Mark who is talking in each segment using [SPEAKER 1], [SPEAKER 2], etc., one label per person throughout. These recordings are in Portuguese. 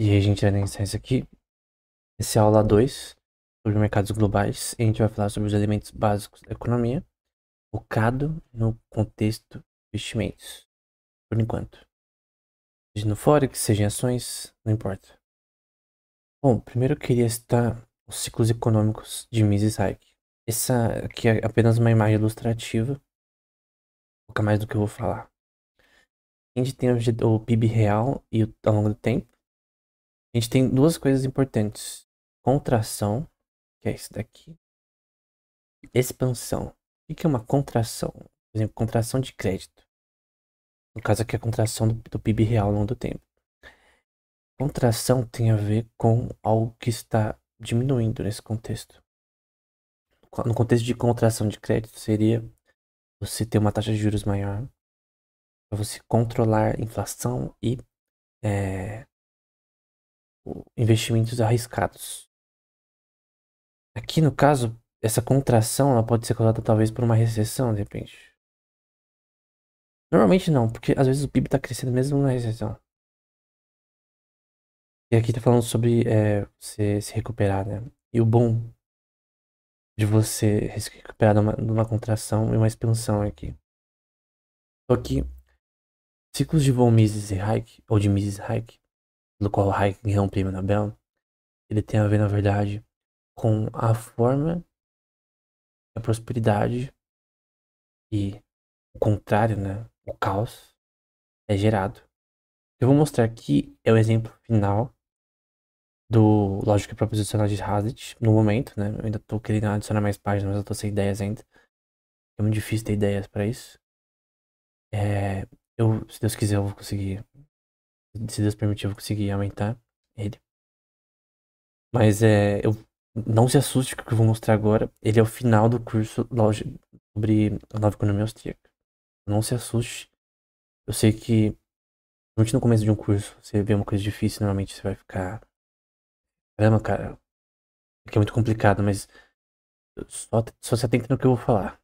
[SPEAKER 1] E aí, gente, vai iniciar isso aqui. Essa é a aula 2 sobre mercados globais. E a gente vai falar sobre os elementos básicos da economia, focado no contexto de investimentos, por enquanto. Seja no Forex, seja em ações, não importa. Bom, primeiro eu queria citar os ciclos econômicos de Mises Hayek. Essa aqui é apenas uma imagem ilustrativa, pouca mais do que eu vou falar. A gente tem o PIB real e ao longo do tempo. A gente tem duas coisas importantes. Contração, que é isso daqui. Expansão. O que é uma contração? Por exemplo, contração de crédito. No caso aqui, a contração do PIB real ao longo do tempo. Contração tem a ver com algo que está diminuindo nesse contexto. No contexto de contração de crédito, seria você ter uma taxa de juros maior para você controlar inflação e é, investimentos arriscados. Aqui, no caso, essa contração ela pode ser causada talvez por uma recessão, de repente. Normalmente não, porque às vezes o PIB está crescendo mesmo na recessão. E aqui tá falando sobre você se recuperar, né? E o bom de você se recuperar de uma contração e uma expansão aqui. Só que ciclos de von Mises e Hayek, ou de Mises e Hayek, pelo qual Hayek ganhou um prêmio Nobel, ele tem a ver, na verdade, com a forma que a prosperidade e o contrário, né? O caos é gerado. Eu vou mostrar aqui é o exemplo final do Lógica Proposicional de Hazlitt, no momento, né? Eu ainda tô querendo adicionar mais páginas, mas eu tô sem ideias ainda. É muito difícil ter ideias pra isso. Se Deus quiser, eu vou conseguir. Se Deus permitir, eu vou conseguir aumentar ele. Mas não se assuste com o que eu vou mostrar agora. Ele é o final do curso sobre a nova economia austríaca. Não se assuste. Eu sei que, principalmente no começo de um curso, você vê uma coisa difícil, normalmente você vai ficar. Caramba, cara, que é muito complicado, mas só se atenta no que eu vou falar.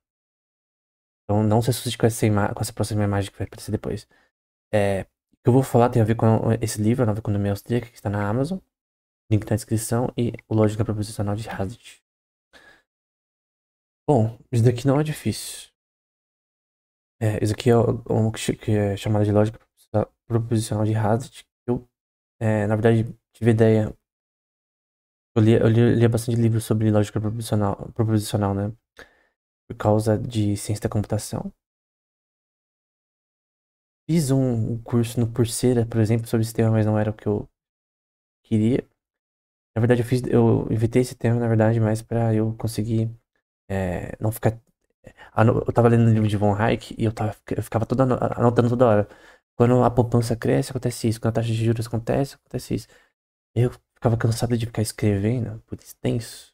[SPEAKER 1] Então não se assuste com essa próxima imagem que vai aparecer depois. O que eu vou falar tem a ver com esse livro, A Nova Economia Austríaca, que está na Amazon. Link na descrição e o Lógica Proposicional de Hazlitt. Bom, isso daqui não é difícil. Isso aqui é o que é chamado de Lógica Proposicional de Hazlitt. Na verdade, tive ideia. Eu lia bastante livros sobre lógica proposicional, né? Por causa de ciência da computação. Fiz um curso no Coursera, por exemplo, sobre esse tema, mas não era o que eu queria. Na verdade, eu inventei esse tema, na verdade, mais para eu conseguir não ficar. Eu tava lendo o livro de Von Hayek e eu ficava anotando toda hora. Quando a poupança cresce, acontece isso. Quando a taxa de juros acontece isso. Eu ficava cansado de ficar escrevendo, por extenso.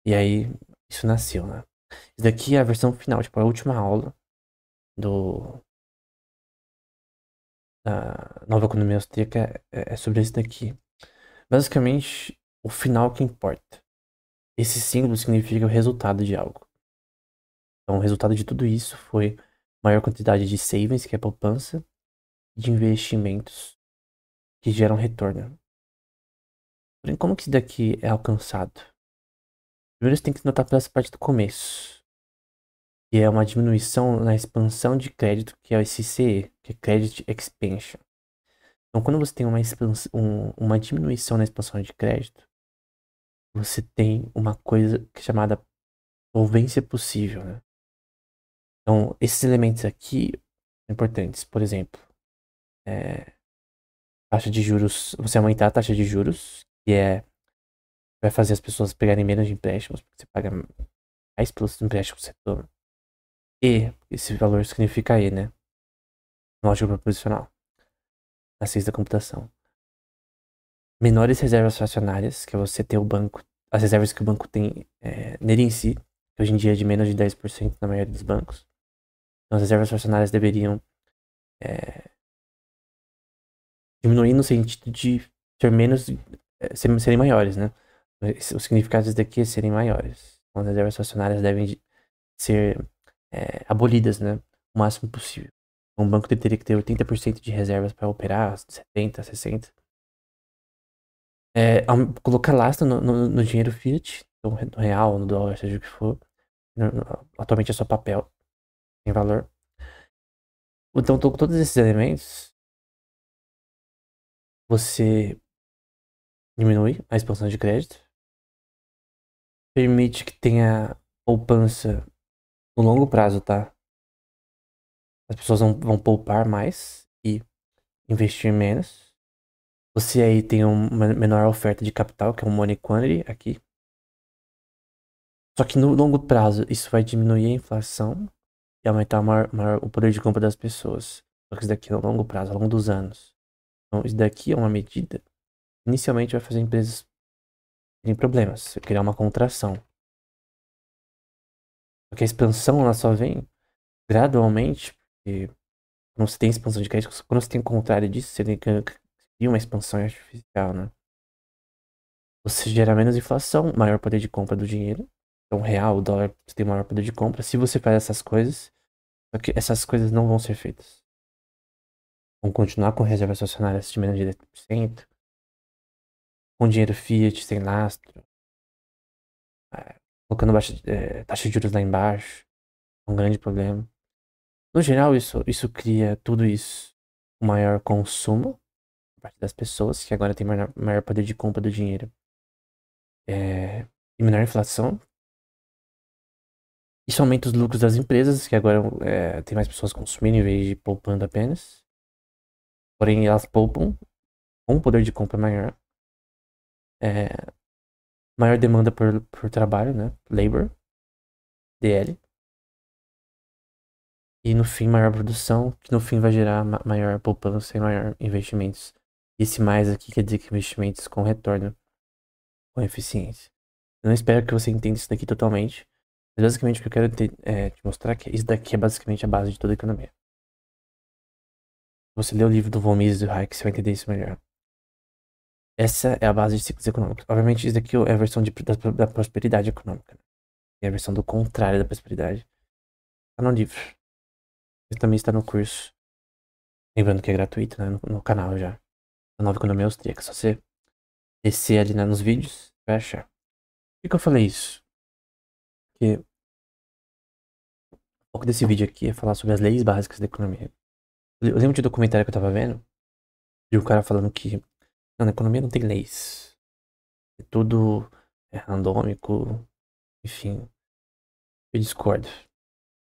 [SPEAKER 1] E aí, isso nasceu, né? Isso daqui é a versão final, tipo, a última aula do, da Nova Economia Austríaca é sobre isso daqui. Basicamente, o final que importa. Esse símbolo significa o resultado de algo. Então, o resultado de tudo isso foi maior quantidade de savings, que é poupança, de investimentos que geram retorno. Porém, como que isso daqui é alcançado? Primeiro você tem que notar pela essa parte do começo, que é uma diminuição na expansão de crédito, que é o SCE, que é Credit Expansion. Então, quando você tem uma diminuição na expansão de crédito, você tem uma coisa chamada solvência possível, né? Então, esses elementos aqui são importantes. Por exemplo, é, taxa de juros, você aumentar a taxa de juros, que vai fazer as pessoas pegarem menos de empréstimos, porque você paga mais pelos empréstimos que você toma. E esse valor significa E, né? Lógica proposicional, na ciência da computação. Menores reservas fracionárias, que é você ter o banco, as reservas que o banco tem nele em si, que hoje em dia é de menos de 10% na maioria dos bancos. Então, as reservas fracionárias deveriam diminuir no sentido de ser menos, serem maiores, né? O significado disso daqui é serem maiores. Então, as reservas fracionárias devem ser abolidas, né? O máximo possível. Um banco teria que ter 80% de reservas para operar, 70%, 60%. Colocar lastro no dinheiro fiat, então, no real, no dólar, seja o que for. Atualmente é só papel, tem valor. Então, com todos esses elementos, você diminui a expansão de crédito, permite que tenha poupança no longo prazo, tá? As pessoas vão poupar mais e investir menos. Você aí tem uma menor oferta de capital, que é um money quantity aqui. Só que no longo prazo, isso vai diminuir a inflação e aumentar o poder de compra das pessoas. Só que isso daqui é no longo prazo, ao longo dos anos. Então, isso daqui é uma medida que inicialmente vai fazer empresas terem problemas, criar uma contração. Porque a expansão ela só vem gradualmente, porque quando você tem expansão de crédito, quando você tem o contrário disso, você tem que criar uma expansão artificial, né? Você gera menos inflação, maior poder de compra do dinheiro. Então, real, o dólar, você tem maior poder de compra. Se você faz essas coisas, só que essas coisas não vão ser feitas. Vão continuar com reservas acionárias de menos de 10%, com dinheiro fiat sem lastro, colocando taxa de juros lá embaixo. É um grande problema. No geral, isso cria tudo isso. Um maior consumo por parte das pessoas, que agora tem maior poder de compra do dinheiro. E menor inflação. Isso aumenta os lucros das empresas, que agora tem mais pessoas consumindo em vez de poupando apenas. Porém, elas poupam com um poder de compra maior. É, maior demanda por trabalho, né? Labor, DL. E no fim, maior produção, que no fim vai gerar maior poupança e maior investimentos. Esse mais aqui quer dizer que investimentos com retorno, com eficiência. Eu não espero que você entenda isso daqui totalmente. Mas basicamente o que eu quero te mostrar é que isso daqui é basicamente a base de toda a economia. Você lê o livro do Von Mises e do Hayek, você vai entender isso melhor. Essa é a base de ciclos econômicos. Obviamente, isso daqui é a versão da prosperidade econômica, né? É a versão do contrário da prosperidade. Tá no livro. Isso também está no curso. Lembrando que é gratuito, né? No canal já. A Nova Economia Austríaca. Só você descer ali, né, nos vídeos, vai achar. Por que eu falei isso? Porque o foco desse vídeo aqui é falar sobre as leis básicas da economia. Eu lembro de um documentário que eu tava vendo, de um cara falando que não, na economia não tem leis. É tudo randômico, enfim. Eu discordo.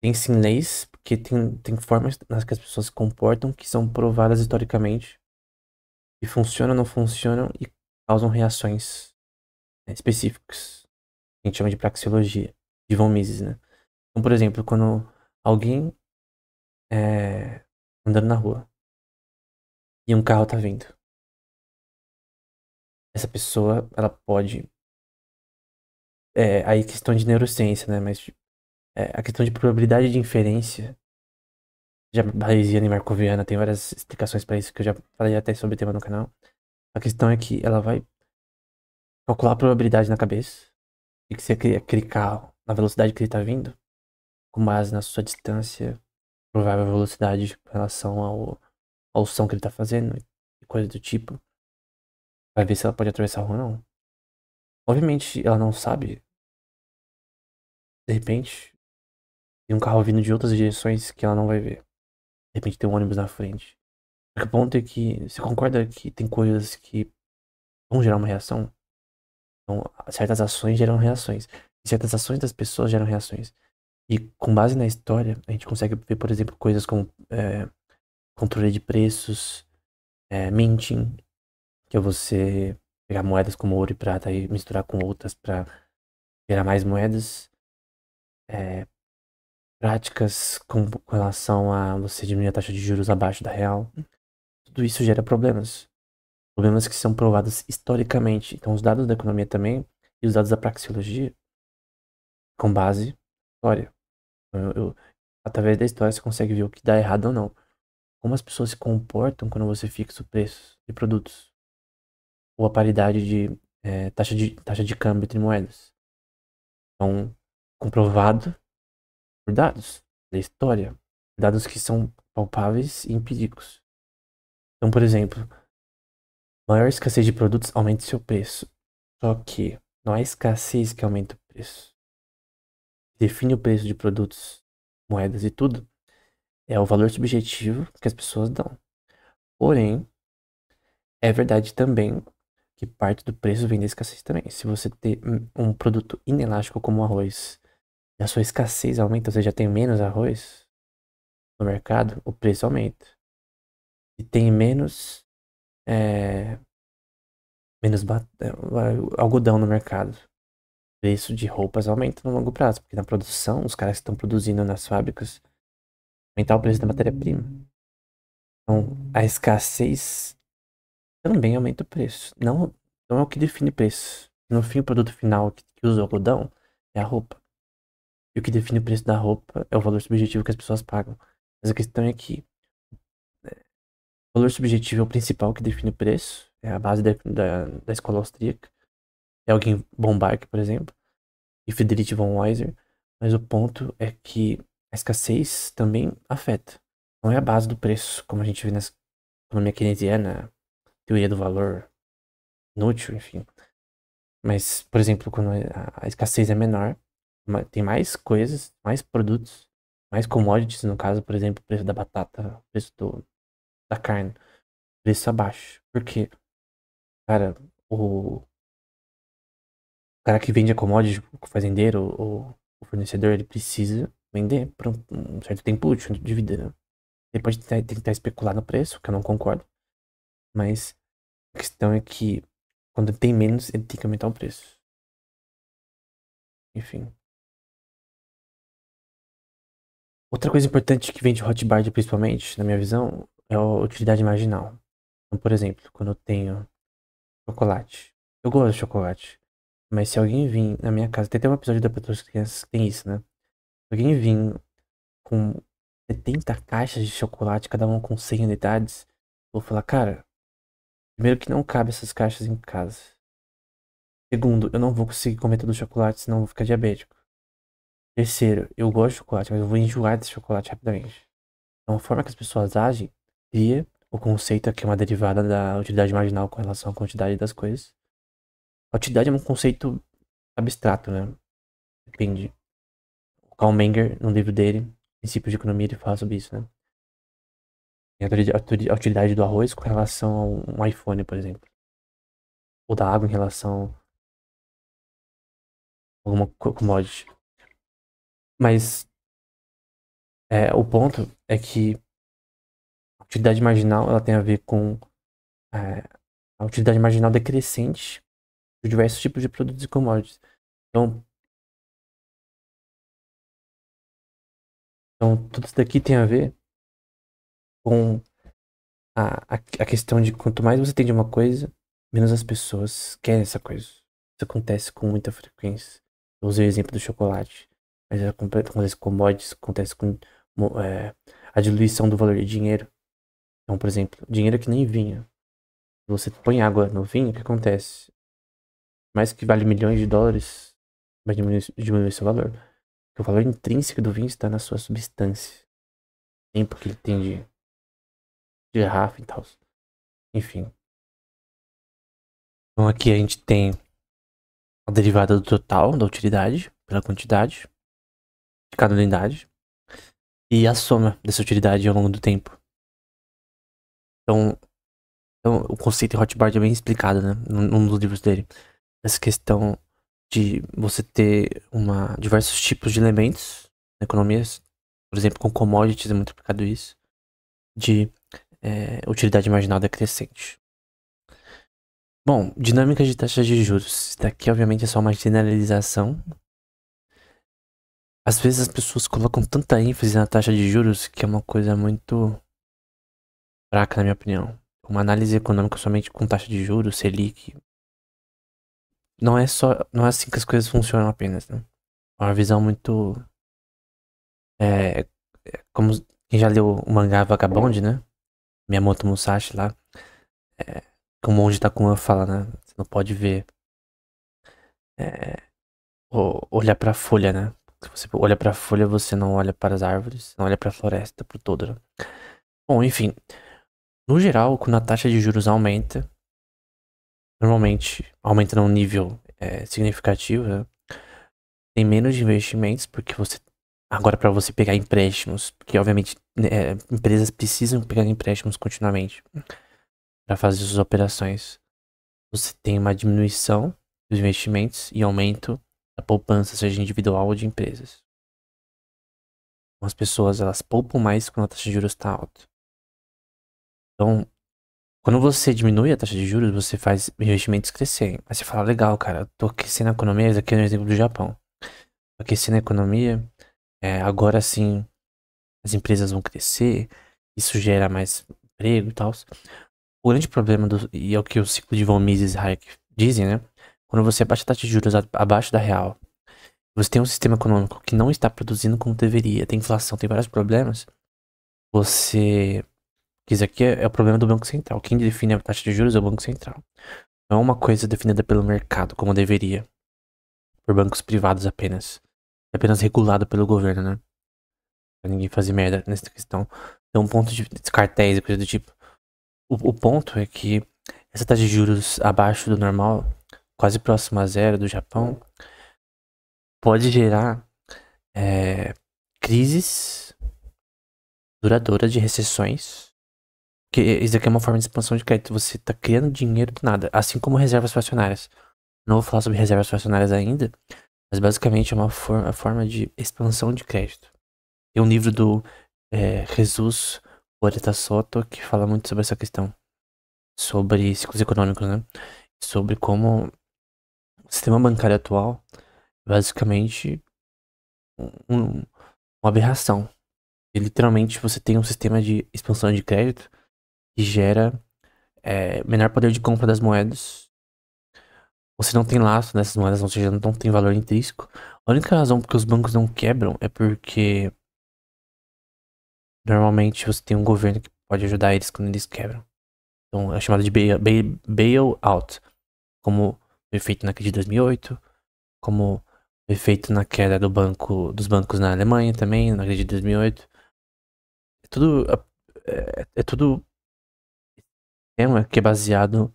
[SPEAKER 1] Tem sim leis, porque tem formas nas que as pessoas se comportam que são provadas historicamente e funcionam, não funcionam e causam reações específicas. A gente chama de praxeologia, de von Mises, né? Então, por exemplo, quando alguém andando na rua e um carro tá vindo, essa pessoa, ela pode. Aí questão de neurociência, né? Mas a questão de probabilidade de inferência, já bayesiana e marcoviana, tem várias explicações para isso que eu já falei até sobre o tema no canal. A questão é que ela vai calcular a probabilidade na cabeça de que se aquele carro, na velocidade que ele tá vindo, com base na sua distância, provável velocidade em relação ao som que ele tá fazendo e coisa do tipo, vai ver se ela pode atravessar a rua ou não. Obviamente, ela não sabe, de repente, tem um carro vindo de outras direções que ela não vai ver. De repente tem um ônibus na frente. O ponto é que você concorda que tem coisas que vão gerar uma reação? Então, certas ações geram reações. E certas ações das pessoas geram reações. E com base na história, a gente consegue ver, por exemplo, coisas como controle de preços, minting, que é você pegar moedas como ouro e prata e misturar com outras para gerar mais moedas. Práticas com relação a você diminuir a taxa de juros abaixo da real. Tudo isso gera problemas. Problemas que são provados historicamente. Então, os dados da economia também e os dados da praxeologia com base na história. Então, através da história você consegue ver o que dá errado ou não. Como as pessoas se comportam quando você fixa o preço de produtos. Ou a paridade de taxa de câmbio entre moedas. Então, comprovado por dados da história. Dados que são palpáveis e empíricos. Então, por exemplo, Maior escassez de produtos aumenta seu preço. Só que não é a escassez que aumenta o preço. Define o preço de produtos, moedas e tudo é o valor subjetivo que as pessoas dão. Porém, é verdade também que parte do preço vem da escassez também. Se você ter um produto inelástico como o arroz e a sua escassez aumenta, você já tem menos arroz no mercado, o preço aumenta. E tem menos, é, algodão no mercado. O preço de roupas aumenta no longo prazo, porque na produção, os caras que estão produzindo nas fábricas, aumentar o preço da matéria-prima. Então, a escassez também aumenta o preço. Não é o que define o preço. No fim, o produto final que usa o algodão é a roupa. E o que define o preço da roupa é o valor subjetivo que as pessoas pagam. Mas a questão é que o valor subjetivo é o principal que define o preço. É a base da escola austríaca. É alguém Bombach, por exemplo, e Friedrich von Weiser. Mas o ponto é que a escassez também afeta. Não é a base do preço, como a gente vê na economia keynesiana, teoria do valor inútil, enfim. Mas, por exemplo, quando a escassez é menor, tem mais coisas, mais produtos, mais commodities, no caso, por exemplo, o preço da batata, o preço da carne, preço abaixo. Por quê? Cara, o cara que vende a commodity, o fazendeiro, o fornecedor, ele precisa vender por um certo tempo útil de vida, né? Ele pode tentar especular no preço, que eu não concordo, mas a questão é que quando tem menos, ele tem que aumentar o preço. Enfim. Outra coisa importante que vem de Hotbar, principalmente, na minha visão, é a utilidade marginal. Então, por exemplo, quando eu tenho chocolate, eu gosto de chocolate, mas se alguém vir na minha casa, tem até um episódio da Patroa das Crianças que tem isso, né? Se alguém vir com 70 caixas de chocolate, cada uma com 100 unidades, eu vou falar, cara, primeiro que não cabe essas caixas em casa. Segundo, eu não vou conseguir comer todo o chocolate, senão eu vou ficar diabético. Terceiro, eu gosto de chocolate, mas eu vou enjoar desse chocolate rapidamente. Então, a forma que as pessoas agem cria o conceito que é uma derivada da utilidade marginal com relação à quantidade das coisas. A utilidade é um conceito abstrato, né? Depende. O Karl Menger, no livro dele, Princípios de Economia, ele fala sobre isso, né? Tem a utilidade do arroz com relação a um iPhone, por exemplo. Ou da água em relação a alguma commodity. Mas o ponto é que a utilidade marginal ela tem a ver com a utilidade marginal decrescente de diversos tipos de produtos e commodities. Então, tudo isso daqui tem a ver com a questão de quanto mais você tem de uma coisa, menos as pessoas querem essa coisa. Isso acontece com muita frequência. Eu usei o exemplo do chocolate. Mas acontece com commodities, acontece com a diluição do valor de dinheiro. Então, por exemplo, dinheiro que nem vinho. Você põe água no vinho, o que acontece? Mais que vale milhões de dólares, vai diminuir seu valor. Porque o valor intrínseco do vinho está na sua substância. O tempo que ele tem de garrafa e tal. Enfim. Então aqui a gente tem a derivada do total da utilidade pela quantidade de cada unidade e a soma dessa utilidade ao longo do tempo. Então o conceito em Hotbar é bem explicado, né, num dos livros dele. Essa questão de você ter diversos tipos de elementos na economia, por exemplo, com commodities é muito explicado isso, de utilidade marginal decrescente. Bom, dinâmicas de taxas de juros. Isso daqui, obviamente, é só uma generalização. Às vezes as pessoas colocam tanta ênfase na taxa de juros que é uma coisa muito fraca, na minha opinião. Uma análise econômica somente com taxa de juros, Selic. Não é assim que as coisas funcionam apenas, né? É uma visão muito. Como quem já leu o mangá Vagabond, né? Miyamoto Musashi lá. Como o Monge Takuma fala, né? Você não pode ver. Olhar pra folha, né? Se você olha pra folha, você não olha para as árvores, não olha pra floresta, pro todo, né? Bom, enfim. No geral, quando a taxa de juros aumenta, normalmente aumenta num nível significativo, né? Tem menos de investimentos, porque você. Agora, para você pegar empréstimos, porque obviamente empresas precisam pegar empréstimos continuamente para fazer suas operações. Você tem uma diminuição dos investimentos e aumento da poupança, seja individual ou de empresas. Então, as pessoas elas poupam mais quando a taxa de juros está alta. Então, quando você diminui a taxa de juros, você faz investimentos crescerem. Aí você fala, legal, cara, eu tô aquecendo a economia. Esse aqui é um exemplo do Japão. Tô aquecendo a economia, agora sim as empresas vão crescer, isso gera mais emprego e tal. O grande problema, e é o que o ciclo de von Mises e Hayek dizem, né? Quando você abaixa a taxa de juros abaixo da real, você tem um sistema econômico que não está produzindo como deveria, tem inflação, tem vários problemas. Você. Isso aqui é o problema do Banco Central. Quem define a taxa de juros é o Banco Central. Não é uma coisa definida pelo mercado, como deveria, por bancos privados apenas. É apenas regulado pelo governo, né? Pra ninguém fazer merda nessa questão. Então, um ponto de cartéis e coisa do tipo. O ponto é que essa taxa de juros abaixo do normal, quase próxima a zero do Japão, pode gerar crises duradouras de recessões. Que isso aqui é uma forma de expansão de crédito. Você está criando dinheiro do nada, assim como reservas fracionárias. Não vou falar sobre reservas fracionárias ainda, mas basicamente é uma forma de expansão de crédito. Tem um livro do Jesus Oreta Soto que fala muito sobre essa questão. Sobre ciclos econômicos, né? Sobre como o sistema bancário atual é basicamente uma aberração. E literalmente você tem um sistema de expansão de crédito que gera menor poder de compra das moedas. Você não tem laço nessas moedas, ou seja, não tem valor intrínseco. A única razão porque os bancos não quebram é porque normalmente você tem um governo que pode ajudar eles quando eles quebram. Então é chamado de bailout, como foi feito na crise de 2008, como foi feito na queda dos bancos na Alemanha também, na crise de 2008. É tudo, é tudo tema que é baseado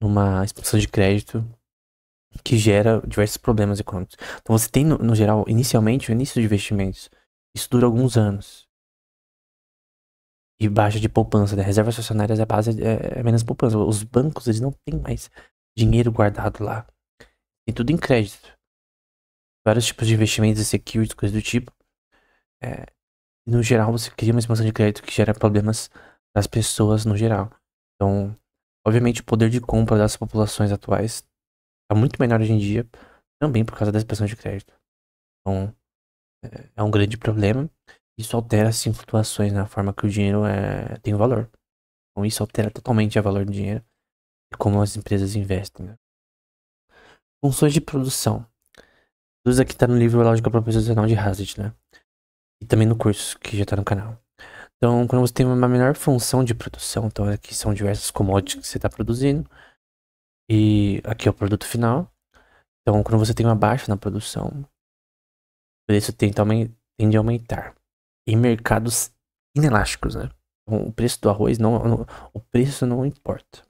[SPEAKER 1] numa expansão de crédito que gera diversos problemas econômicos. Então você tem, no geral, inicialmente, o início de investimentos. Isso dura alguns anos. E baixa de poupança, né? Reservas fracionárias, a base é menos poupança. Os bancos, eles não têm mais dinheiro guardado lá. Tem tudo em crédito. Vários tipos de investimentos, securities, coisas do tipo. No geral, você cria uma expansão de crédito que gera problemas das pessoas no geral. Então, obviamente, o poder de compra das populações atuais está muito menor hoje em dia, também por causa da expansão de crédito. Então, é um grande problema. Isso altera, sim, flutuações na forma que o dinheiro tem valor. Então, isso altera totalmente o valor do dinheiro e como as empresas investem, né? Funções de produção. Tudo isso aqui tá no livro Lógica Proposicional de Hazlitt, né? E também no curso que já tá no canal. Então, quando você tem uma menor função de produção, então aqui são diversas commodities que você está produzindo. E aqui é o produto final. Então, quando você tem uma baixa na produção, o preço tende a aumentar. Em mercados inelásticos, né? Então, o preço do arroz o preço não importa.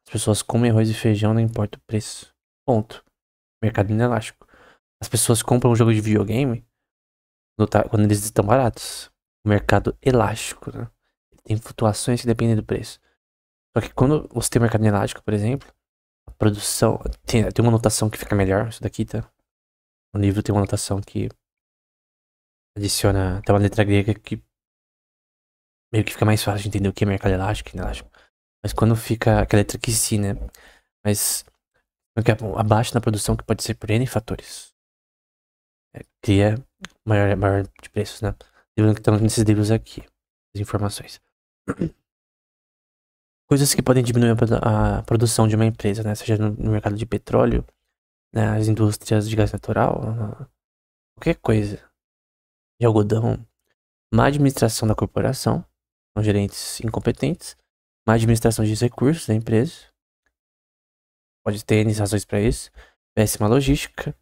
[SPEAKER 1] As pessoas comem arroz e feijão, não importa o preço. Ponto. Mercado inelástico. As pessoas compram um jogo de videogame quando eles estão baratos. O mercado elástico, né? Tem flutuações que dependem do preço. Só que quando você tem mercado inelástico, por exemplo, a produção. Tem uma notação que fica melhor, isso daqui, tá? No livro tem uma notação que adiciona. Tem uma letra grega que meio que fica mais fácil de entender o que é mercado elástico e inelástico. Mas quando fica aquela letra que sim, né? Mas abaixo na produção, que pode ser por N fatores. Cria maior de preços, né? Lembrando que estão nesses livros aqui, as informações. Coisas que podem diminuir a produção de uma empresa, né? Seja no mercado de petróleo, né? As indústrias de gás natural, qualquer coisa. De algodão. Má administração da corporação, são gerentes incompetentes. Má administração de recursos da empresa. Pode ter N razões para isso. Péssima logística.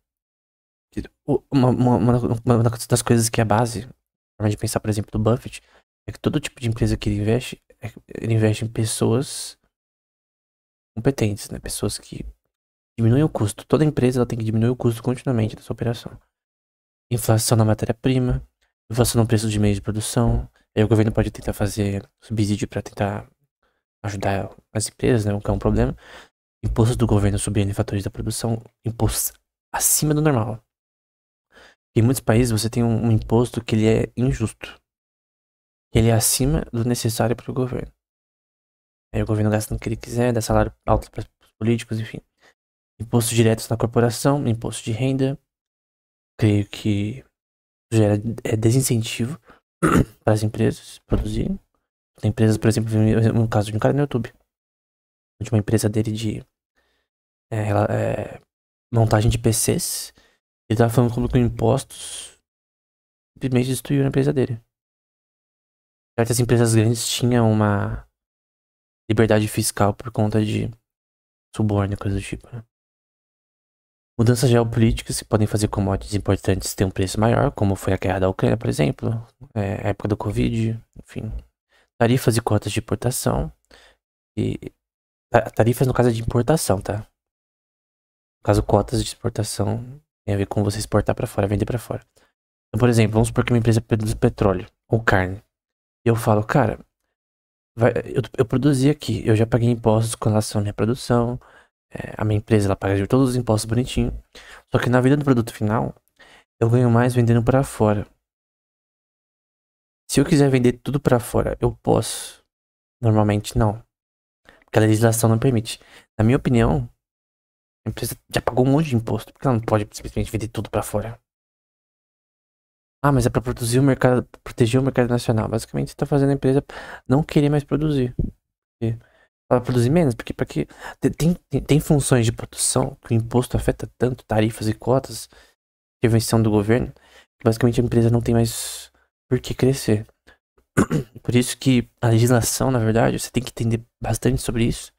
[SPEAKER 1] Uma das coisas que é a base, a forma de pensar, por exemplo, do Buffett, é que todo tipo de empresa que ele investe em pessoas competentes, né? Pessoas que diminuem o custo. Toda empresa ela tem que diminuir o custo continuamente da sua operação. Inflação na matéria-prima, inflação no preço de meios de produção. Aí o governo pode tentar fazer subsídio para tentar ajudar as empresas, né? O que é um problema. Impostos do governo sobre N fatores da produção, impostos acima do normal. Em muitos países você tem um imposto que ele é injusto. Ele é acima do necessário para o governo. Aí o governo gasta no que ele quiser, dá salário alto para os políticos, enfim. Impostos diretos na corporação, imposto de renda. Creio que gera desincentivo para as empresas produzirem. Tem empresas, por exemplo, no caso de um cara no YouTube, de uma empresa dele de montagem de PCs. Ele tava falando como com impostos simplesmente destruiu a empresa dele. Certas empresas grandes tinham uma liberdade fiscal por conta de suborno e coisa do tipo, né? Mudanças geopolíticas que podem fazer commodities importantes ter um preço maior, como foi a guerra da Ucrânia, por exemplo, a época do Covid, enfim. Tarifas e cotas de importação. E tarifas no caso de importação, tá? No caso, cotas de exportação tem a ver com você exportar pra fora, vender pra fora. Então, por exemplo, vamos supor que uma empresa produz petróleo ou carne. E eu falo, cara, eu produzi aqui, eu já paguei impostos com relação à minha produção. A minha empresa, ela paga todos os impostos bonitinho. Só que na vida do produto final, eu ganho mais vendendo pra fora. Se eu quiser vender tudo pra fora, eu posso. Normalmente não. Porque a legislação não permite. Na minha opinião, a empresa já pagou um monte de imposto. Porque ela não pode simplesmente vender tudo pra fora. Ah, mas é pra produzir o mercado, proteger o mercado nacional. Basicamente, você tá fazendo a empresa não querer mais produzir. Ela produzir menos, porque para que tem funções de produção que o imposto afeta tanto, tarifas e cotas, intervenção do governo, que basicamente a empresa não tem mais por que crescer. Por isso que a legislação, na verdade, você tem que entender bastante sobre isso,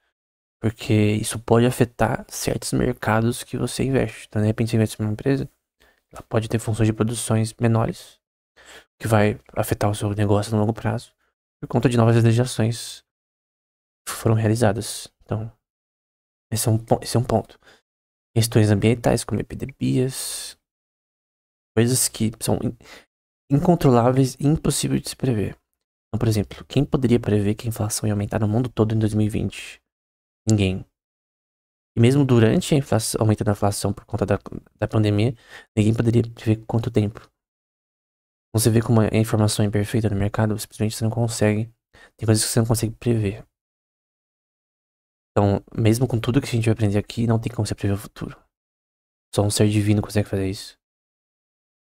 [SPEAKER 1] porque isso pode afetar certos mercados que você investe. Então, de repente, você investe em uma empresa, ela pode ter funções de produções menores, que vai afetar o seu negócio no longo prazo, por conta de novas legislações que foram realizadas. Então, esse é um ponto. Questões ambientais, como epidemias, coisas que são incontroláveis e impossíveis de se prever. Então, por exemplo, quem poderia prever que a inflação ia aumentar no mundo todo em 2020? Ninguém. E mesmo durante a inflação, aumentando a inflação por conta da pandemia, ninguém poderia prever quanto tempo. Você vê como a informação é imperfeita no mercado, simplesmente você não consegue. Tem coisas que você não consegue prever. Então, mesmo com tudo que a gente vai aprender aqui, não tem como você prever o futuro. Só um ser divino consegue fazer isso.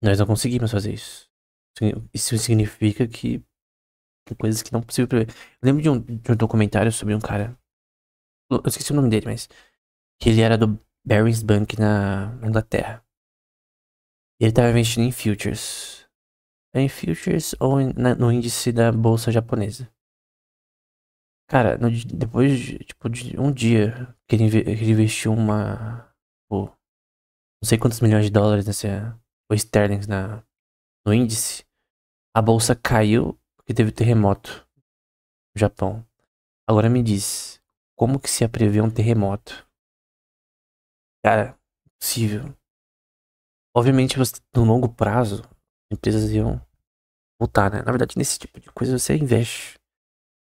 [SPEAKER 1] Nós não conseguimos fazer isso. Isso significa que tem coisas que não é possível prever. Eu lembro de um documentário sobre um cara. Eu esqueci o nome dele, mas. Que ele era do Barings Bank na Inglaterra. E ele tava investindo em futures. Em futures ou no índice da bolsa japonesa. Cara, depois de um dia que ele investiu pô, não sei quantos milhões de dólares ou sterlings no índice, a bolsa caiu porque teve terremoto no Japão. Agora me diz, como que se prevê um terremoto? Cara, possível. Obviamente, no longo prazo, empresas iam voltar, né? Na verdade, nesse tipo de coisa você investe.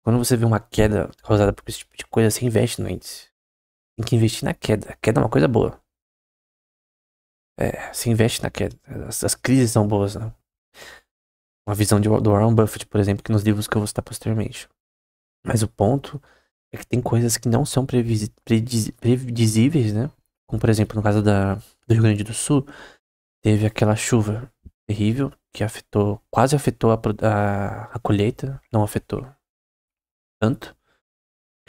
[SPEAKER 1] Quando você vê uma queda causada por esse tipo de coisa, você investe no índice. Tem que investir na queda. A queda é uma coisa boa. Você investe na queda. As crises são boas, né? Uma visão do Warren Buffett, por exemplo, que nos livros que eu vou citar posteriormente. Mas o ponto é que tem coisas que não são previsíveis, né? Como, por exemplo, no caso do Rio Grande do Sul, teve aquela chuva terrível que quase afetou a colheita, não afetou tanto,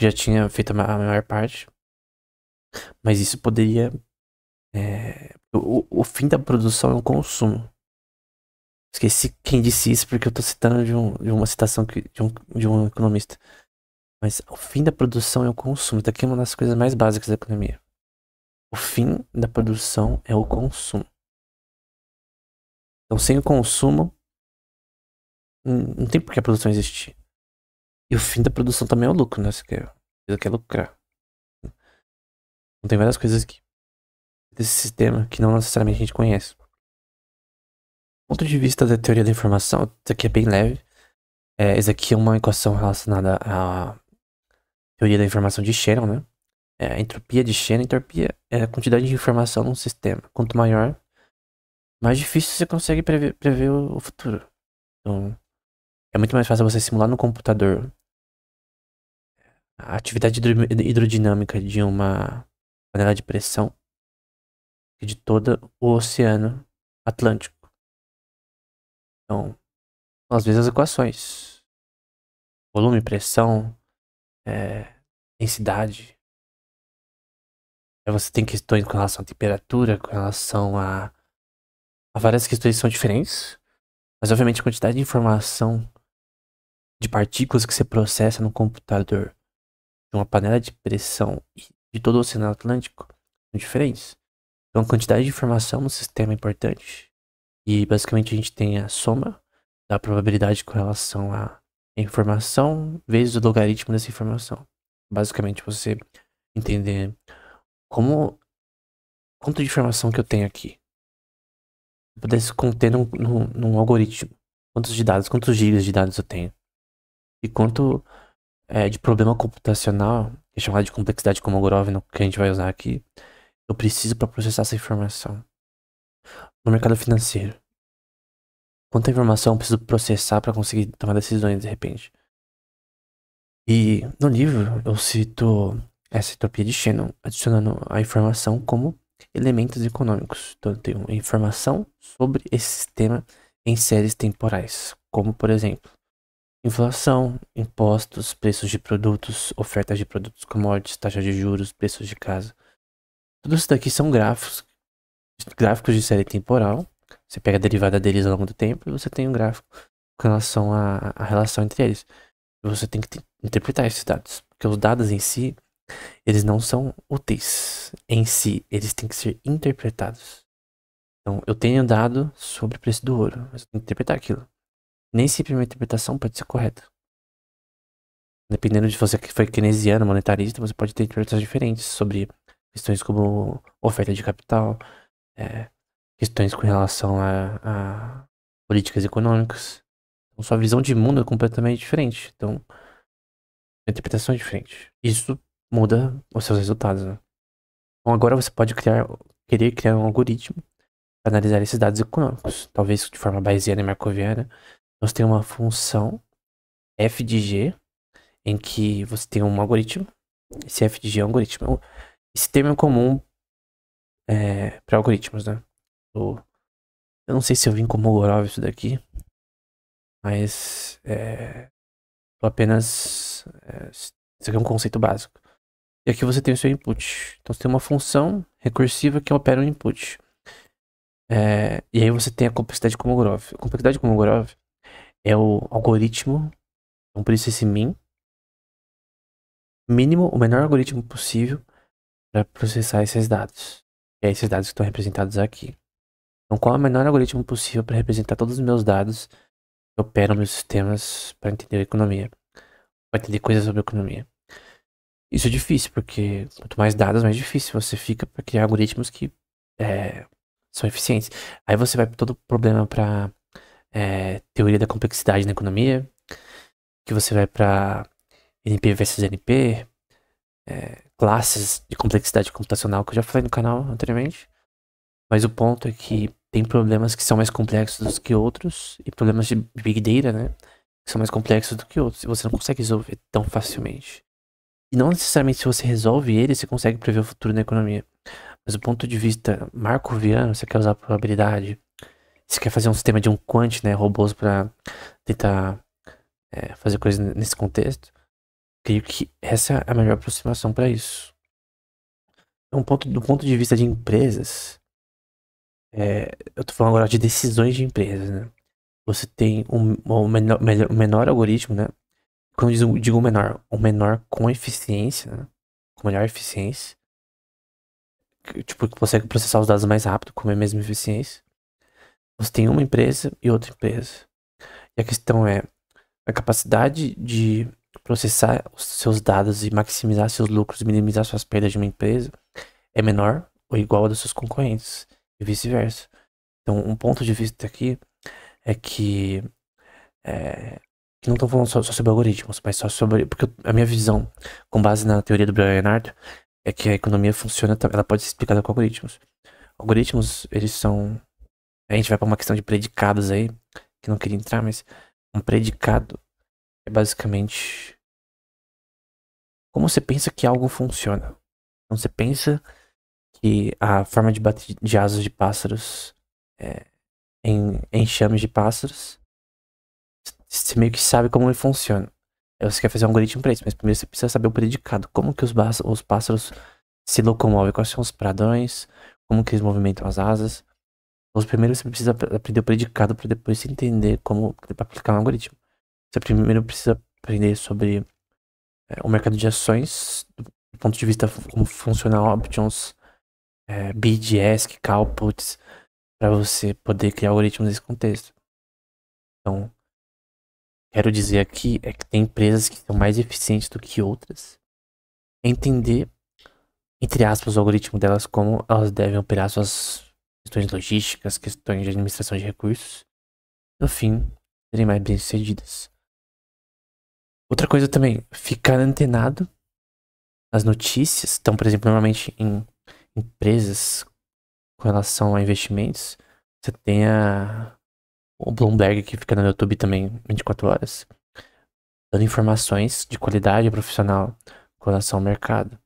[SPEAKER 1] já tinha feito a maior parte, mas isso poderia. O fim da produção é o consumo. Esqueci quem disse isso porque eu tô citando de uma citação de um economista. Mas o fim da produção é o consumo. Isso aqui é uma das coisas mais básicas da economia. O fim da produção é o consumo. Então, sem o consumo, não tem por que a produção existir. E o fim da produção também é o lucro, né? Você quer lucrar. Então tem várias coisas desse sistema que não necessariamente a gente conhece. Do ponto de vista da teoria da informação, isso aqui é bem leve. Essa aqui é uma equação relacionada à teoria da informação de Shannon, né? A entropia de Shannon. Entropia é a quantidade de informação num sistema. Quanto maior, mais difícil você consegue prever o futuro. Então, é muito mais fácil você simular no computador a atividade hidrodinâmica de uma panela de pressão que de todo o Oceano Atlântico. Então, às vezes as equações, volume, pressão, densidade. Aí você tem questões com relação à temperatura, com relação a várias questões que são diferentes. Mas obviamente a quantidade de informação de partículas que você processa no computador de uma panela de pressão e de todo o Oceano Atlântico são diferentes. Então a quantidade de informação no sistema é importante. E basicamente a gente tem a soma da probabilidade com relação à informação vezes o logaritmo dessa informação. Basicamente você entender quanto de informação que eu tenho aqui. Eu pudesse conter num algoritmo. Quantos gigas de dados eu tenho. E quanto de problema computacional, que é chamado de complexidade Kolmogorov, que a gente vai usar aqui, eu preciso para processar essa informação. No mercado financeiro, quanta informação eu preciso processar para conseguir tomar decisões de repente. E no livro eu cito essa entropia de Shannon, adicionando a informação como elementos econômicos. Então eu tenho informação sobre esse sistema em séries temporais, como por exemplo, inflação, impostos, preços de produtos, ofertas de produtos, commodities, taxa de juros, preços de casa. Tudo isso daqui são gráficos de série temporal. Você pega a derivada deles ao longo do tempo e você tem um gráfico com relação à relação entre eles. E você tem que interpretar esses dados, porque os dados em si, eles não são úteis em si, eles têm que ser interpretados. Então, eu tenho dado sobre o preço do ouro, mas eu tenho que interpretar aquilo. Nem sempre a minha interpretação pode ser correta. Dependendo de você que foi keynesiano, monetarista, você pode ter interpretações diferentes sobre questões como oferta de capital, questões com relação a políticas econômicas. Então, sua visão de mundo é completamente diferente. Então, a interpretação é diferente. Isso muda os seus resultados, né? Então, agora você pode querer criar um algoritmo para analisar esses dados econômicos. Talvez de forma bayesiana e markoviana. Nós temos uma função f de g, em que você tem um algoritmo. Esse f de g é um algoritmo. Esse termo é comum para algoritmos, né? Eu não sei se eu vim como Kolmogorov isso daqui, mas apenas isso aqui é um conceito básico. E aqui você tem o seu input. Então você tem uma função recursiva que opera o input. E aí você tem a complexidade Kolmogorov. A complexidade Kolmogorov é o algoritmo, então por isso esse mínimo, o menor algoritmo possível para processar esses dados. E é esses dados que estão representados aqui. Então qual é o menor algoritmo possível para representar todos os meus dados que operam meus sistemas para entender a economia, para entender coisas sobre a economia. Isso é difícil, porque quanto mais dados, mais difícil você fica para criar algoritmos que são eficientes. Aí você vai para todo o problema para teoria da complexidade na economia, que você vai para NP versus NP, classes de complexidade computacional, que eu já falei no canal anteriormente. Mas o ponto é que tem problemas que são mais complexos do que outros, e problemas de Big Data, né, que são mais complexos do que outros, e você não consegue resolver tão facilmente. E não necessariamente se você resolve ele, você consegue prever o futuro na economia. Mas do ponto de vista markoviano, você quer usar probabilidade, você quer fazer um sistema de um quant, né, robôs para tentar fazer coisas nesse contexto, creio que essa é a melhor aproximação para isso. Então, do ponto de vista de empresas, eu tô falando agora de decisões de empresas, né? Você tem um menor algoritmo, né? Quando eu digo menor, o menor com eficiência, né? Com melhor eficiência. Tipo, que consegue processar os dados mais rápido, com a mesma eficiência. Você tem uma empresa e outra empresa. E a questão é a capacidade de processar os seus dados e maximizar seus lucros, minimizar suas perdas de uma empresa é menor ou igual ao dos seus concorrentes, e vice-versa. Então, um ponto de vista aqui é que não estou falando só sobre algoritmos, mas só sobre. Porque a minha visão, com base na teoria do Leonardo, é que a economia funciona, ela pode ser explicada com algoritmos. Algoritmos, eles são. A gente vai para uma questão de predicados aí, que não queria entrar, mas um predicado é basicamente como você pensa que algo funciona. Então você pensa que a forma de bater de asas de pássaros em enxames de pássaros, você meio que sabe como ele funciona. Aí você quer fazer um algoritmo para isso, mas primeiro você precisa saber o predicado. Como que os pássaros se locomovem, quais são os padrões, como que eles movimentam as asas. Então, primeiro você precisa aprender o predicado para depois você entender como aplicar um algoritmo. Você primeiro precisa aprender sobre o mercado de ações, do ponto de vista como funciona options, bid, ask, call, puts, para você poder criar algoritmos nesse contexto. Então, quero dizer aqui é que tem empresas que são mais eficientes do que outras. Entender, entre aspas, o algoritmo delas, como elas devem operar suas questões logísticas, questões de administração de recursos. No fim, serem mais bem-sucedidas. Outra coisa também, ficar antenado nas notícias. Então, por exemplo, normalmente em empresas com relação a investimentos, você tem o Bloomberg que fica no YouTube também 24 horas, dando informações de qualidade profissional com relação ao mercado,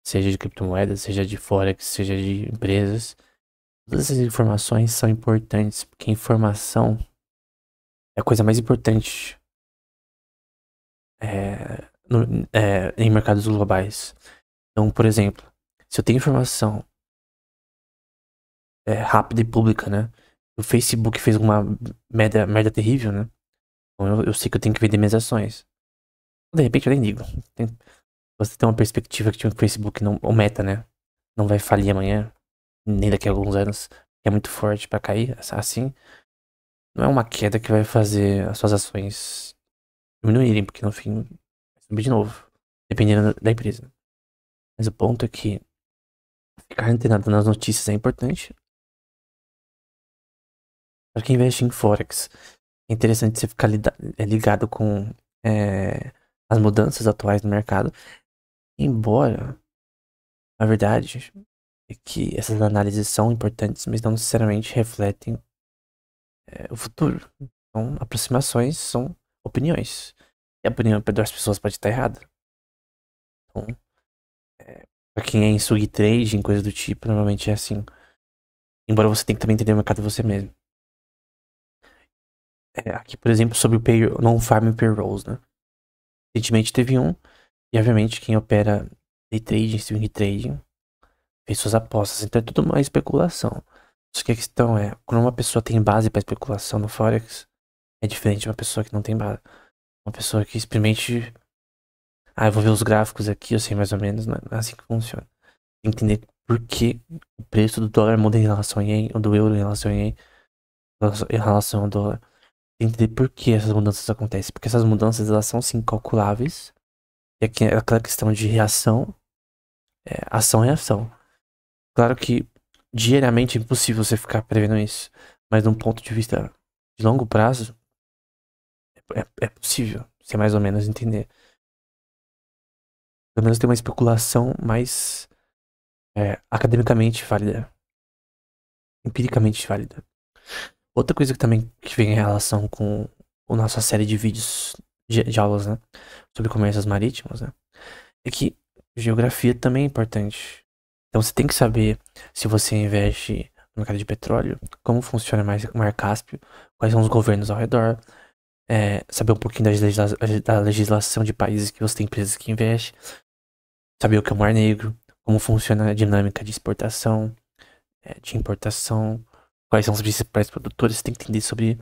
[SPEAKER 1] seja de criptomoedas, seja de forex, seja de empresas. Todas essas informações são importantes, porque informação é a coisa mais importante em mercados globais. Então, por exemplo, se eu tenho informação rápida e pública, né? O Facebook fez uma merda terrível, né? Então eu sei que eu tenho que vender minhas ações. De repente eu nem ligo. Você tem uma perspectiva que o Facebook não. O Meta, né? Não vai falir amanhã, nem daqui a alguns anos, que é muito forte pra cair, assim. Não é uma queda que vai fazer as suas ações diminuírem, porque no fim vai subir de novo, dependendo da empresa. Mas o ponto é que ficar antenado nas notícias é importante. Para quem investe em Forex, é interessante você ficar ligado com as mudanças atuais no mercado. Embora, na verdade, é que essas análises são importantes, mas não necessariamente refletem o futuro. Então, aproximações são opiniões. E a opinião das pessoas pode estar errada. Então, para quem é em swing trading, coisa do tipo, normalmente é assim. Embora você tenha que também entender o mercado você mesmo. Aqui, por exemplo, sobre o non-farm payrolls, né? Recentemente teve um, e obviamente quem opera day trading, swing trading, fez suas apostas. Então é tudo uma especulação. Só que a questão é, quando uma pessoa tem base para especulação no Forex, é diferente de uma pessoa que não tem base. Uma pessoa que simplesmente. Ah, eu vou ver os gráficos aqui, eu sei mais ou menos, não é assim que funciona. Tem que entender por que o preço do dólar muda em relação ao ien, ou do euro em relação ao ien, em relação ao dólar. Tem que entender por que essas mudanças acontecem. Porque essas mudanças, elas são sim calculáveis. E aqui é aquela questão de reação, ação e reação. Claro que diariamente é impossível você ficar prevendo isso. Mas de um ponto de vista de longo prazo, é possível você mais ou menos entender. Pelo menos ter uma especulação mais academicamente válida, empiricamente válida. Outra coisa que também que vem em relação com a nossa série de vídeos de aulas, né, sobre comércios marítimos, né, é que geografia também é importante. Então você tem que saber se você investe no mercado de petróleo, como funciona mais o Mar Cáspio, quais são os governos ao redor, saber um pouquinho da legislação de países que você tem empresas que investem, saber o que é o Mar Negro, como funciona a dinâmica de exportação, de importação, quais são os principais produtores, você tem que entender sobre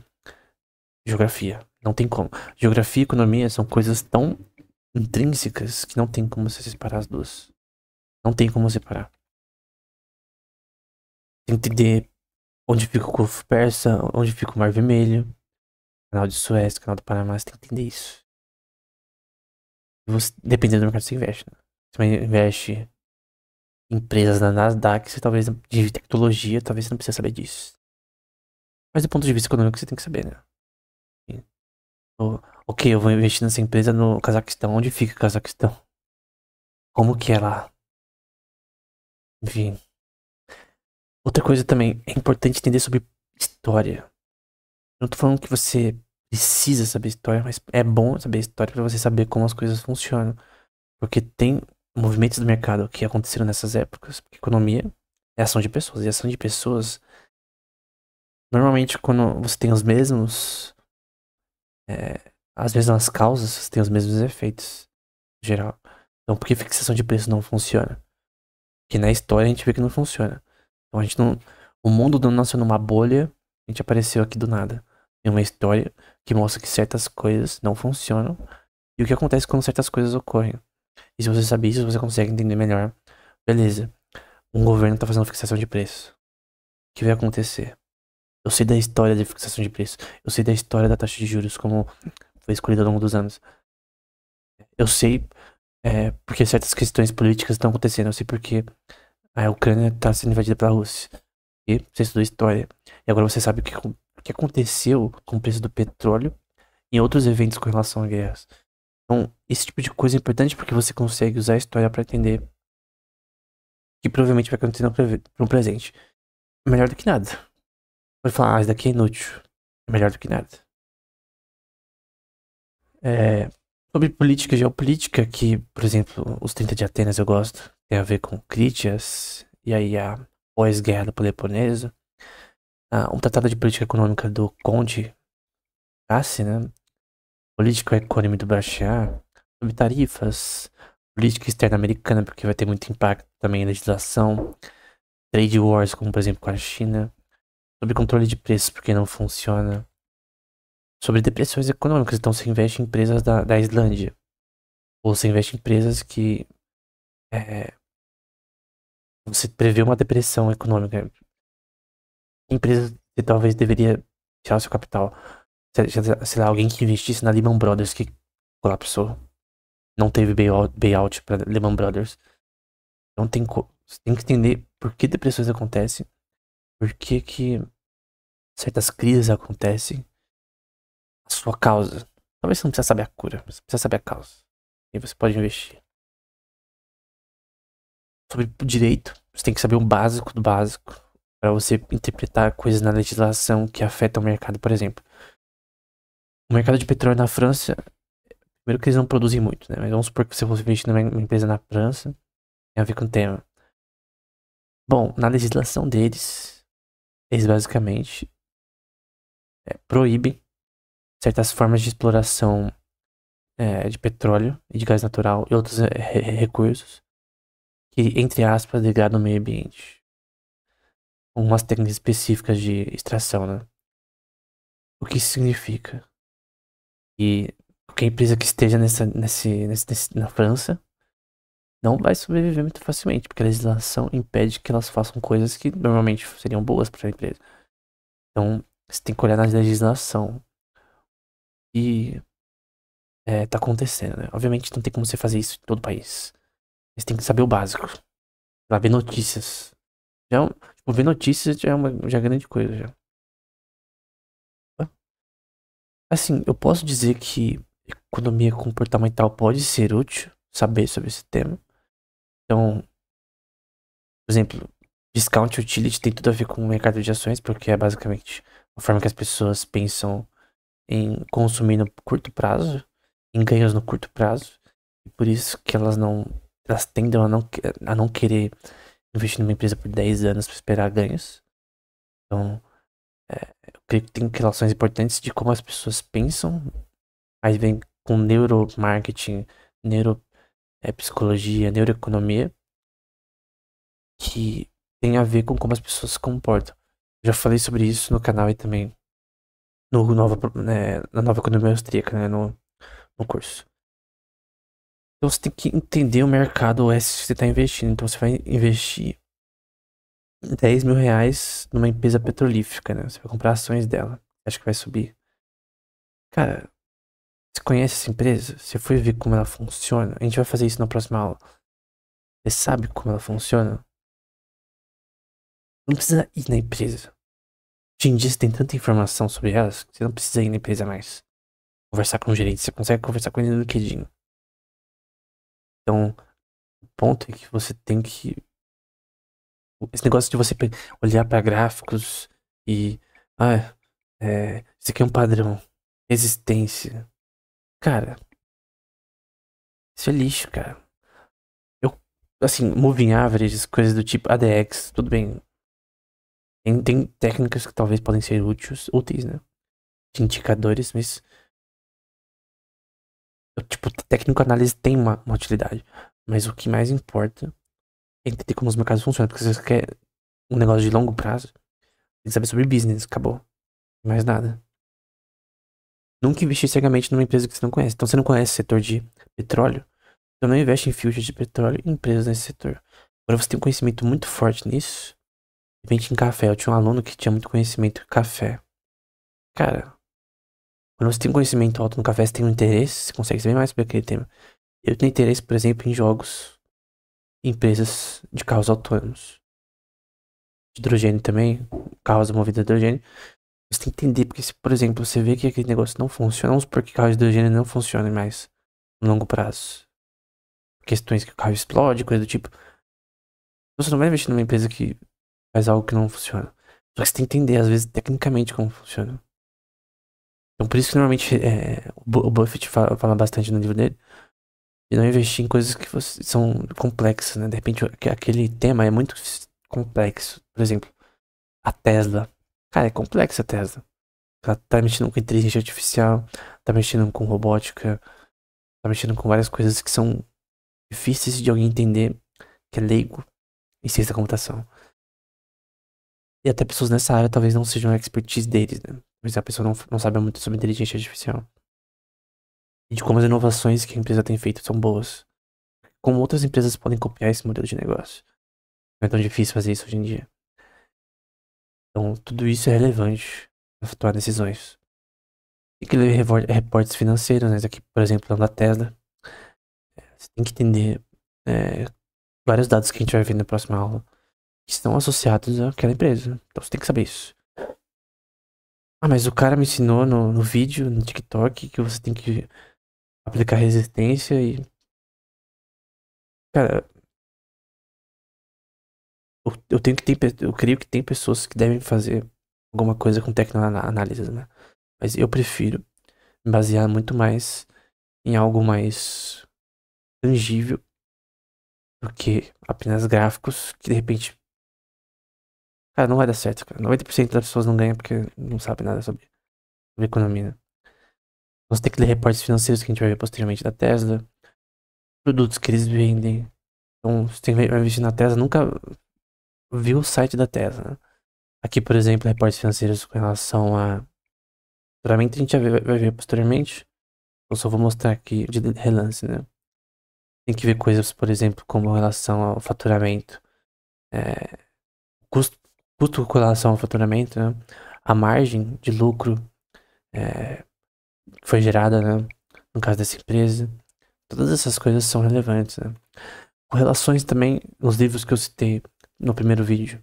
[SPEAKER 1] geografia. Não tem como. Geografia e economia são coisas tão intrínsecas que não tem como você separar as duas. Não tem como separar. Tem que entender onde fica o Golfo Persa, onde fica o Mar Vermelho, Canal de Suez, Canal do Panamá, você tem que entender isso. E você, dependendo do mercado que você investe, né? Você investe empresas na Nasdaq, você talvez, de tecnologia, talvez você não precise saber disso. Mas do ponto de vista econômico, você tem que saber, né? Sim. Ok, eu vou investir nessa empresa no Cazaquistão. Onde fica o Cazaquistão? Como que é lá? Enfim. Outra coisa também, é importante entender sobre história. Eu não tô falando que você precisa saber história, mas é bom saber história pra você saber como as coisas funcionam. Porque tem movimentos do mercado que aconteceram nessas épocas. Porque economia é ação de pessoas. E ação de pessoas, normalmente, quando você tem os mesmos. As mesmas causas, você tem os mesmos efeitos, em geral. Então, por que fixação de preço não funciona? Porque na história a gente vê que não funciona. Então, a gente não. O mundo não nasceu numa bolha, a gente apareceu aqui do nada. Tem uma história que mostra que certas coisas não funcionam e o que acontece quando certas coisas ocorrem. E se você sabe isso, você consegue entender melhor. Beleza. Um governo tá fazendo fixação de preço. O que vai acontecer? Eu sei da história de fixação de preço. Eu sei da história da taxa de juros, como foi escolhida ao longo dos anos. Eu sei porque certas questões políticas estão acontecendo. Eu sei porque a Ucrânia está sendo invadida pela Rússia. E você estudou história. E agora você sabe o que aconteceu com o preço do petróleo e outros eventos com relação a guerras. Então, esse tipo de coisa é importante porque você consegue usar a história para entender o que provavelmente vai acontecer no presente. É melhor do que nada. Pode falar, isso daqui é inútil. É melhor do que nada. É, sobre política e geopolítica, que, por exemplo, os 30 de Atenas eu gosto, tem a ver com Critias, e aí a pós-guerra do Peloponeso, um tratado de política econômica do Conde Cassi, né? Política econômica do Bashar, sobre tarifas, política externa americana, porque vai ter muito impacto também em legislação, trade wars, como por exemplo com a China, sobre controle de preços, porque não funciona, sobre depressões econômicas, então você investe em empresas da Islândia, ou você investe em empresas que você prevê uma depressão econômica. Empresa que talvez deveria tirar o seu capital. Sei lá, alguém que investisse na Lehman Brothers que colapsou. Não teve payout para Lehman Brothers. Então você tem que entender por que depressões acontecem, por que certas crises acontecem, a sua causa. Talvez você não precisa saber a cura, mas você precisa saber a causa. E você pode investir. Sobre direito, você tem que saber o básico do básico para você interpretar coisas na legislação que afetam o mercado, por exemplo. O mercado de petróleo na França, primeiro que eles não produzem muito, né? Mas vamos supor que você fosse investir numa empresa na França, tem a ver com o tema. Bom, na legislação deles, eles basicamente proíbem certas formas de exploração de petróleo e de gás natural e outros recursos que, entre aspas, degradam o meio ambiente. Com umas técnicas específicas de extração, né? O que isso significa? Que qualquer empresa que esteja na França não vai sobreviver muito facilmente, porque a legislação impede que elas façam coisas que normalmente seriam boas para a empresa. Então, você tem que olhar na legislação e tá acontecendo, né? Obviamente não tem como você fazer isso em todo o país. Você tem que saber o básico. Pra ver notícias. Tipo, ver notícias já é grande coisa já. Assim, eu posso dizer que economia comportamental pode ser útil, saber sobre esse tema. Então, por exemplo, discount utility tem tudo a ver com o mercado de ações, porque é basicamente a forma que as pessoas pensam em consumir no curto prazo, em ganhos no curto prazo. E por isso que elas tendem a não querer investir numa empresa por 10 anos para esperar ganhos. Então, eu creio que tem relações importantes de como as pessoas pensam. Aí vem com neuromarketing, neuropsicologia, neuroeconomia, que tem a ver com como as pessoas se comportam. Eu já falei sobre isso no canal e também na nova economia austríaca, né, no curso. Então você tem que entender o mercado S que você está investindo. Então você vai investir 10 mil reais numa empresa petrolífera, né? Você vai comprar ações dela. Acho que vai subir. Cara, você conhece essa empresa? Você foi ver como ela funciona? A gente vai fazer isso na próxima aula. Você sabe como ela funciona? Não precisa ir na empresa. Hoje em dia você tem tanta informação sobre elas que você não precisa ir na empresa mais. Conversar com o gerente, você consegue conversar com ele no LinkedIn. Então, o ponto é que você tem que. Esse negócio de você olhar pra gráficos e. Ah, isso aqui é um padrão. Resistência. Cara, isso é lixo, cara. Eu, assim, moving averages, coisas do tipo ADX, tudo bem. Tem técnicas que talvez podem ser úteis, né? De indicadores, mas. Tipo, técnico análise tem uma utilidade. Mas o que mais importa é entender como os mercados funcionam. Porque se você quer um negócio de longo prazo, tem que saber sobre business, acabou. Mais nada. Nunca investir cegamente numa empresa que você não conhece. Então, você não conhece o setor de petróleo, então não investe em fios de petróleo e empresas nesse setor. Agora, você tem um conhecimento muito forte nisso, de repente em café. Eu tinha um aluno que tinha muito conhecimento em café. Cara, quando você tem um conhecimento alto no café, você tem um interesse, você consegue saber mais sobre aquele tema. Eu tenho interesse, por exemplo, em jogos, em empresas de carros autônomos. De hidrogênio também, carros movidos a hidrogênio. Você tem que entender, porque se, por exemplo, você vê que aquele negócio não funciona, vamos supor que carro de hidrogênio não funciona mais no longo prazo. Questões que o carro explode, coisa do tipo. Você não vai investir numa empresa que faz algo que não funciona. Só que você tem que entender, às vezes, tecnicamente como funciona. Então, por isso que normalmente o Buffett fala bastante no livro dele de não investir em coisas que são complexas, né? De repente, aquele tema é muito complexo. Por exemplo, a Tesla. Cara, é complexa a Tesla. Ela tá mexendo com inteligência artificial, tá mexendo com robótica, tá mexendo com várias coisas que são difíceis de alguém entender, que é leigo em ciência da computação. E até pessoas nessa área talvez não sejam a expertise deles, né? Mas a pessoa não sabe muito sobre inteligência artificial. E de como as inovações que a empresa tem feito são boas. Como outras empresas podem copiar esse modelo de negócio. Não é tão difícil fazer isso hoje em dia. Então, tudo isso é relevante para tomar decisões. Tem que ler reportes financeiros, né? Aqui, por exemplo, da Tesla. Você tem que entender vários dados que a gente vai ver na próxima aula que estão associados àquela empresa. Então, você tem que saber isso. Ah, mas o cara me ensinou no vídeo, no TikTok, que você tem que aplicar resistência e. Cara, eu creio que tem pessoas que devem fazer alguma coisa com tecnoanálises, né? Mas eu prefiro me basear muito mais em algo mais tangível do que apenas gráficos que de repente. Cara, não vai dar certo, cara. 90% das pessoas não ganham porque não sabem nada sobre economia, né? Você tem que ler reportes financeiros que a gente vai ver posteriormente da Tesla, produtos que eles vendem. Então, você tem que investir na Tesla, nunca viu o site da Tesla, né? Aqui, por exemplo, reportes financeiros com relação a faturamento, a gente vai ver posteriormente. Eu só vou mostrar aqui de relance, né? Tem que ver coisas, por exemplo, como relação ao faturamento, é, custo, custo com relação ao faturamento, né? A margem de lucro é, que foi gerada, né? No caso dessa empresa. Todas essas coisas são relevantes, né? Correlações também, nos livros que eu citei no primeiro vídeo.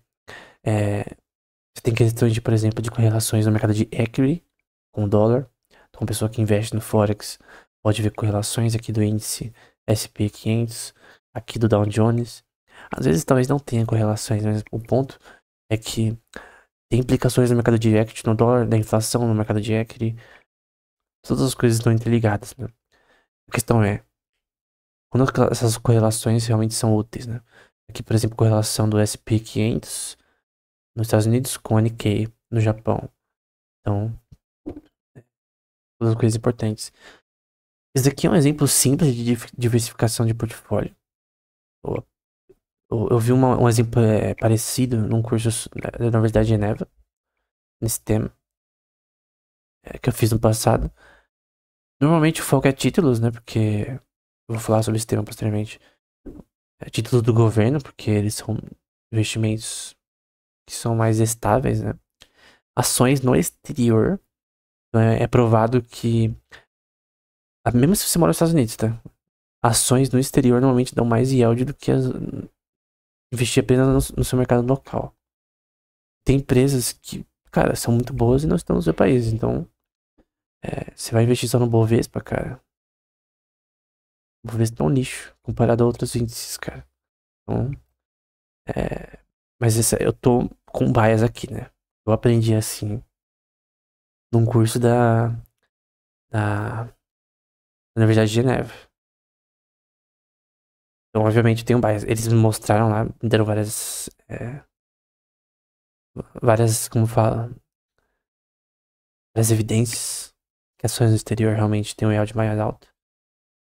[SPEAKER 1] Você tem questões de, por exemplo, de correlações no mercado de equity com o dólar. Então, uma pessoa que investe no Forex pode ver correlações aqui do índice S&P 500, aqui do Dow Jones. Às vezes talvez não tenha correlações, mas o ponto é que tem implicações no mercado de equity, no dólar, da inflação no mercado de equity. Todas as coisas estão interligadas, né? A questão é, quando essas correlações realmente são úteis, né? Aqui, por exemplo, correlação do S&P 500 nos Estados Unidos com o Nikkei no Japão. Então, todas as coisas importantes. Esse aqui é um exemplo simples de diversificação de portfólio. Eu, eu vi um exemplo parecido num curso da Universidade de Geneva, nesse tema, que eu fiz no passado. Normalmente o foco é títulos, né? Porque eu vou falar sobre esse tema posteriormente. É títulos do governo, porque eles são investimentos que são mais estáveis, né? Ações no exterior. É provado que, mesmo se você mora nos Estados Unidos, tá? ações no exterior normalmente dão mais yield do que investir apenas no seu mercado local. Tem empresas que, cara, são muito boas e não estão no seu país. Então, você vai investir só no Bovespa, cara. O Bovespa é um lixo comparado a outros índices, cara. Então, mas eu tô com bias aqui, né? Eu aprendi assim num curso da Universidade de Genebra. Então, obviamente, tem um bias. Eles me mostraram lá, me deram várias, como fala, várias evidências que ações no exterior realmente têm um yield mais alto.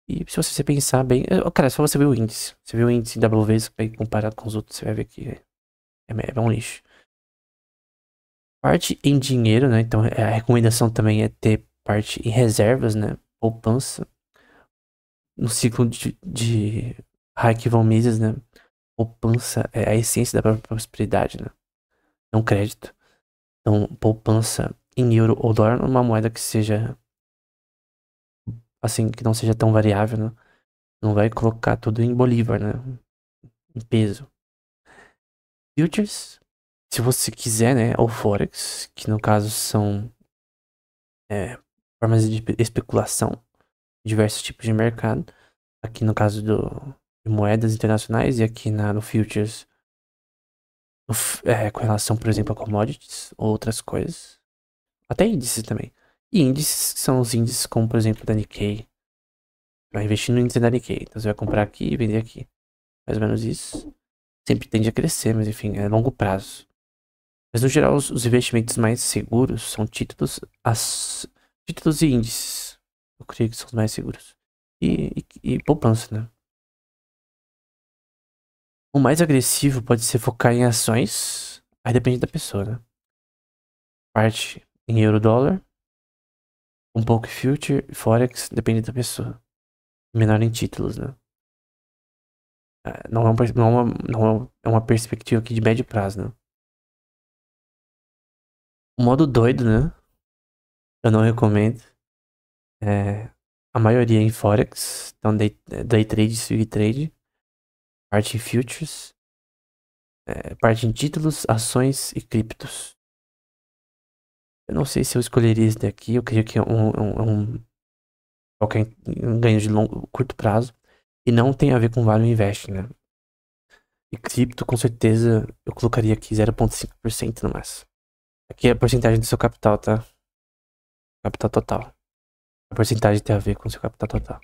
[SPEAKER 1] E se você pensar bem, cara, é só você ver o índice. Você vê o índice Bovespa e comparado com os outros, você vai ver que é um lixo. Parte em dinheiro, né? Então a recomendação também é ter parte em reservas, né? Poupança. No ciclo de Hayek von Mises, né? Poupança é a essência da própria prosperidade, né? Não crédito. Então, poupança em euro ou dólar, uma moeda que seja assim, que não seja tão variável, né? Não vai colocar tudo em bolívar, né? Em peso. Futures, se você quiser, né? Ou Forex, que no caso são formas de especulação, diversos tipos de mercado. Aqui no caso de moedas internacionais e aqui no Futures, com relação, por exemplo, a commodities ou outras coisas. Até índices também. E índices são os índices como, por exemplo, da Nikkei. Vai investir no índice da Nikkei. Então você vai comprar aqui e vender aqui. Mais ou menos isso. Sempre tende a crescer, mas enfim, é longo prazo. Mas no geral, os investimentos mais seguros são títulos e índices. Eu creio que são os mais seguros. E poupança, né? O mais agressivo pode ser focar em ações. Aí depende da pessoa, né? Parte em euro dólar. Um pouco em future, forex, depende da pessoa. Menor em títulos, né? Não é uma perspectiva aqui de médio prazo, né? O modo doido, né? Eu não recomendo. A maioria em forex. Então day trade, swing trade. Parte em futures. Parte em títulos, ações e criptos. Eu não sei se eu escolheria esse daqui. Eu creio que é qualquer ganho de curto prazo. E não tem a ver com value investing, né? E cripto, com certeza, eu colocaria aqui 0,5% no máximo. Aqui é a porcentagem do seu capital, tá? Capital total. A porcentagem tem a ver com o seu capital total.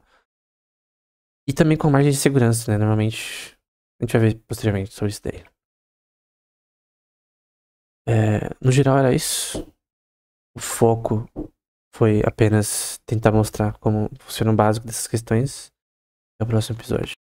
[SPEAKER 1] E também com a margem de segurança, né? Normalmente, a gente vai ver posteriormente sobre isso daí. No geral era isso. O foco foi apenas tentar mostrar como funciona o básico dessas questões. Até o próximo episódio.